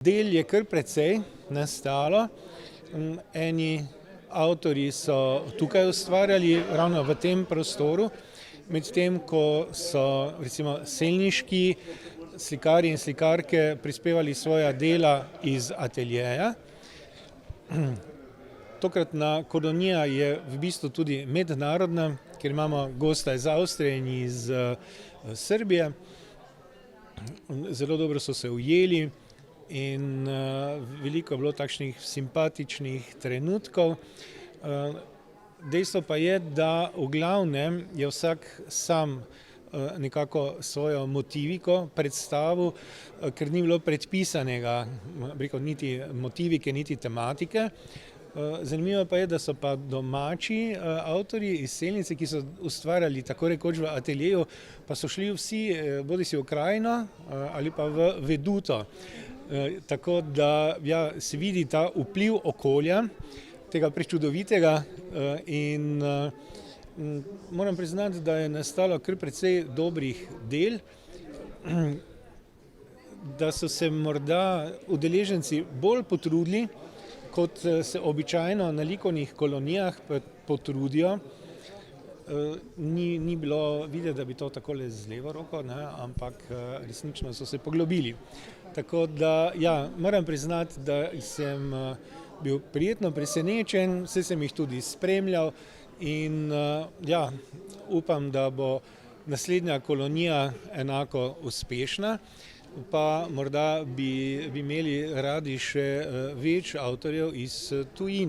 Del je kar precej nastalo. Eni avtorji so tukaj ustvarjali ravno v tem prostoru, medtem ko so recimo selniški slikarji in slikarke prispevali svoja dela iz ateljeja. Tokratna kolonija je v bistvu tudi mednarodna, ker imamo gosta iz Avstrije in iz Srbije. Zelo dobro so se ujeli in veliko je bilo takšnih simpatičnih trenutkov. Dejstvo pa je, da v glavnem je vsak sam nekako svojo motiviko predstavil, ker ni bilo predpisanega, niti motivike, niti tematike. Zanimivo pa je, da so pa domači avtorji iz Selnice, ki so ustvarjali tako rekoč v ateljeju, pa so šli vsi bodisi v krajino ali pa v veduto. Tako da se vidi ta vpliv okolja, tega prečudovitega, in moram priznati, da je nastalo kar precej dobrih del, da so se morda udeleženci bolj potrudili, kot se običajno na likovnih kolonijah potrudijo. Ni bilo videti, da bi to takole z levo roko, ampak resnično so se poglobili. Tako da, moram priznati, da sem bil prijetno presenečen, saj sem jih tudi spremljal in upam, da bo naslednja kolonija enako uspešna, pa morda bi imeli radi še več avtorjev iz tujine.